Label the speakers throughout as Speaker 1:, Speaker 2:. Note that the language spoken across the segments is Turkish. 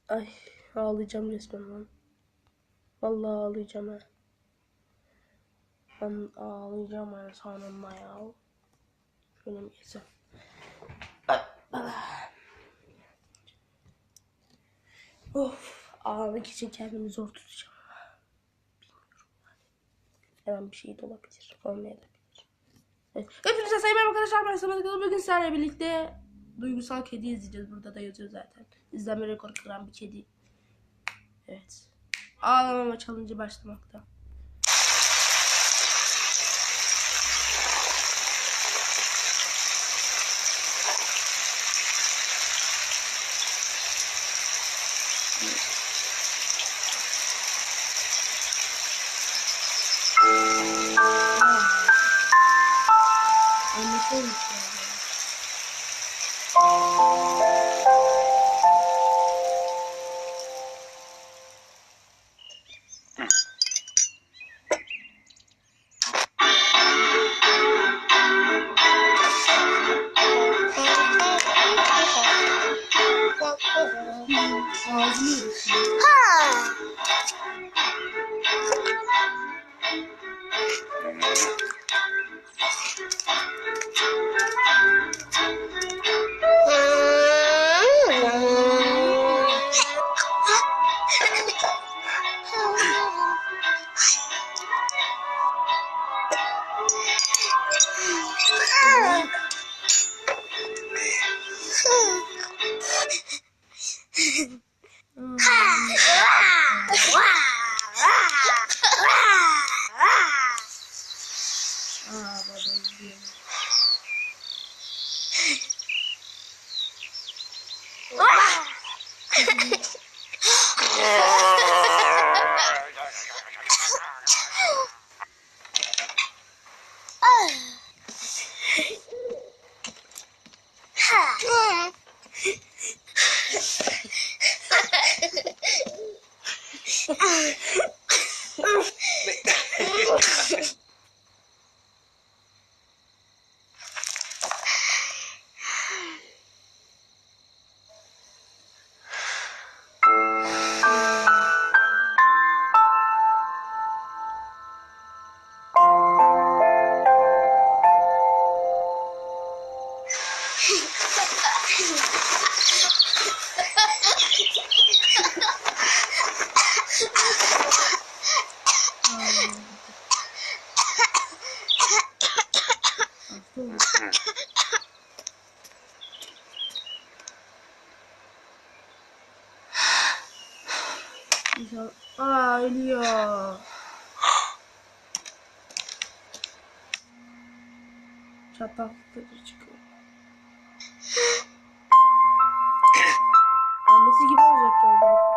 Speaker 1: Ay ağlayacağım resmen lan. Vallahi ağlayacağım ha. Ben ağlayacağım ya sonunda ya. Şöyle mi yesem? Of, ağlamak için kendimi zor tutacağım. Bilmiyorum. Her an bir şey de olabilir. Olmayabilir. Evet. Hepinize sayın arkadaşlar. Ben Samet Kalı. Bugün sizlerle birlikte duygusal kedi izleyeceğiz. Burada da yazıyor zaten. İzlenme rekoru kıran bir kedi. Evet. Ağlamama challenge başlamakta. Aa, ölüyor. Çatlakları çıkıyor. Annesi gibi olacak galiba.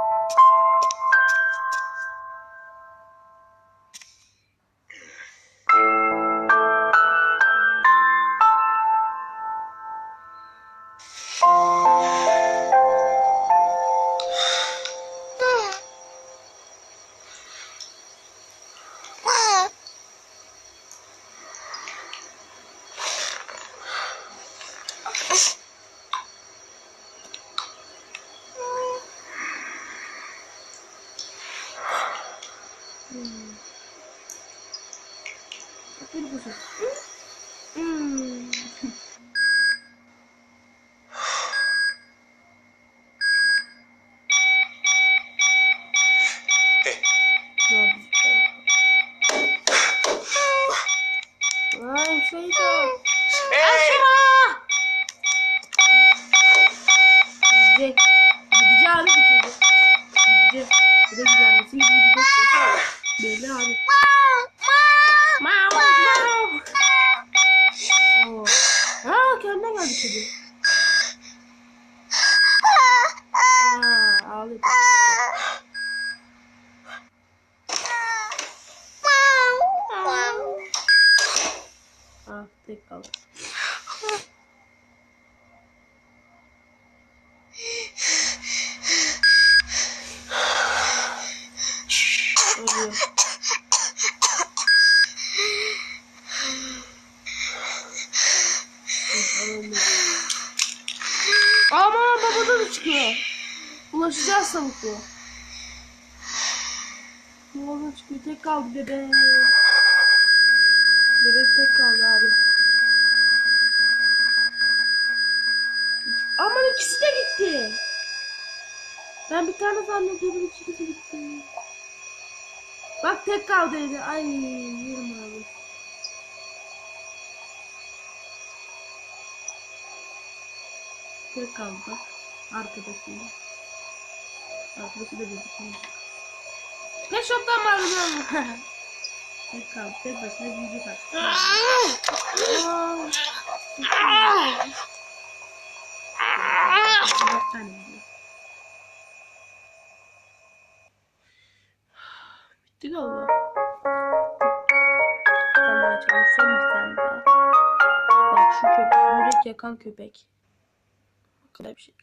Speaker 1: Bir bu Ay şey de. Aşama. Gidecek. Gideceği abi bu çocuk. Gidecek. Bu da güzelmesi gibi gidecek. Belli abi. Aa, kendine geldi kedi. Aa, ağlıyor. Aa, tek kaldı. Ölüyor. Aman babada da çıkıyor. Ulaşacağız tavuklu. Ne oldu çıkıyor? Tek kaldı bebek. Bebek tek kaldı abi. Aman ikisi de gitti. Ben bir tane zannediyordum, ikisi gitti. Bak tek kaldı evde. Ay yerim abi. Tek kaldı bak. Arkadaşıyla. Arkadaşı da gözüküyor. Ne şoktan var mı? Tek kaldı. Tek başına büyüyecek artık. Bitti galiba. Bir tane daha açalım. Son bir tane daha. Bak şu köpek. Yürek yakan köpek. Ne kadar bir şey.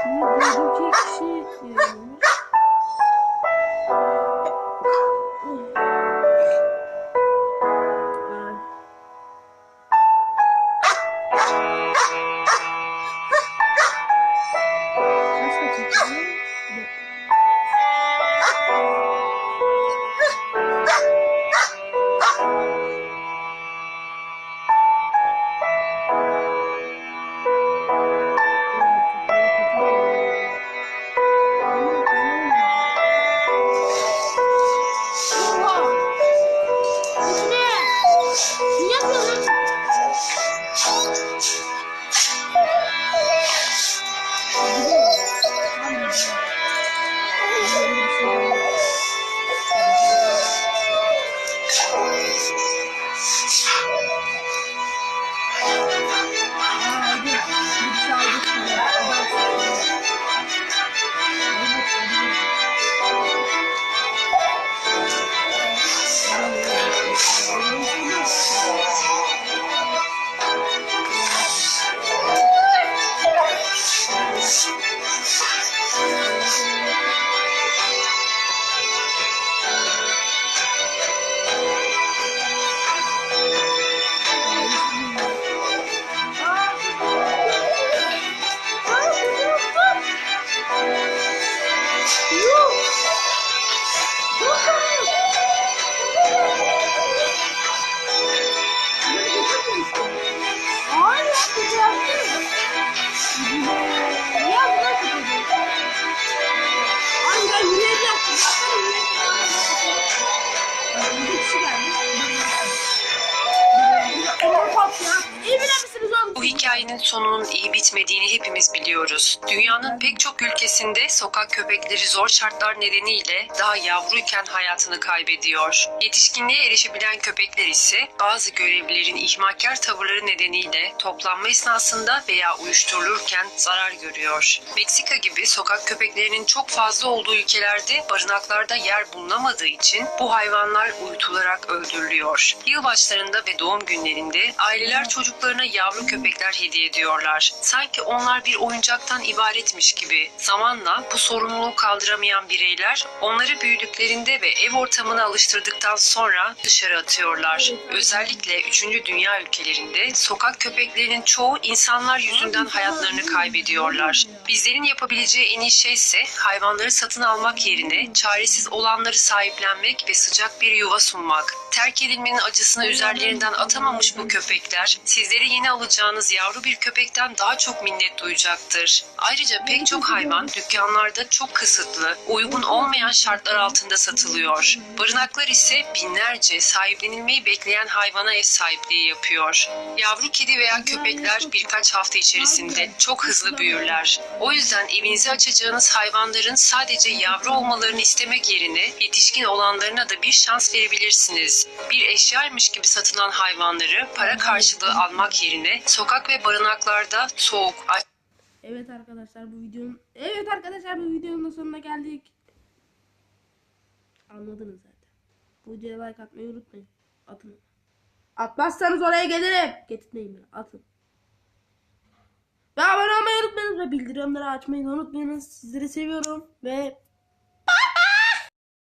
Speaker 1: Buradaki kişi yazılmış.
Speaker 2: Bu hikayenin sonunun iyi bitmediğini hepimiz biliyoruz. Dünyanın pek çok ülkesinde sokak köpekleri zor şartlar nedeniyle daha yavruyken hayatını kaybediyor. Yetişkinliğe erişebilen köpekler ise bazı görevlilerin ihmalkar tavırları nedeniyle toplanma esnasında veya uyuşturulurken zarar görüyor. Meksika gibi sokak köpeklerinin çok fazla olduğu ülkelerde barınaklarda yer bulunamadığı için bu hayvanlar uyutularak öldürülüyor. Yılbaşlarında ve doğum günlerinde aileler çocuklarına yavru köpekler hediye ediyorlar. Sanki onlar bir oyuncaktan ibaretmiş gibi. Zamanla bu sorumluluğu kaldıramayan bireyler onları büyüdüklerinde ve ev ortamına alıştırdıktan sonra dışarı atıyorlar. Özellikle 3. Dünya ülkelerinde sokak köpeklerinin çoğu insanlar yüzünden hayatlarını kaybediyorlar. Bizlerin yapabileceği en iyi şey ise hayvanları satın almak yerine çaresiz olanları sahiplenmek ve sıcak bir yuva sunmak. Terk edilmenin acısını üzerlerinden atamamış bu köpekler, sizlere yeni alacağınız yavru bir köpekten daha çok minnet duyacaktır. Ayrıca pek çok hayvan dükkanlarda çok kısıtlı, uygun olmayan şartlar altında satılıyor. Barınaklar ise binlerce sahiplenilmeyi bekleyen hayvana ev sahipliği yapıyor. Yavru kedi veya köpekler birkaç hafta içerisinde çok hızlı büyürler. O yüzden evinizi açacağınız hayvanların sadece yavru olmalarını istemek yerine yetişkin olanlarına da bir şans verebilirsiniz. Bir eşyaymış gibi satılan hayvanları para karşılığı almak yerine sokak ve barınaklarda soğuk,
Speaker 1: Evet arkadaşlar bu videonun da sonuna geldik. Anladınız zaten. Bu videoya like atmayı unutmayın. Atın. Atmazsanız oraya gelirim. Getirmeyin beni. Atın. Ve abone olmayı unutmayın ve bildirimleri açmayı unutmayın. Sizleri seviyorum ve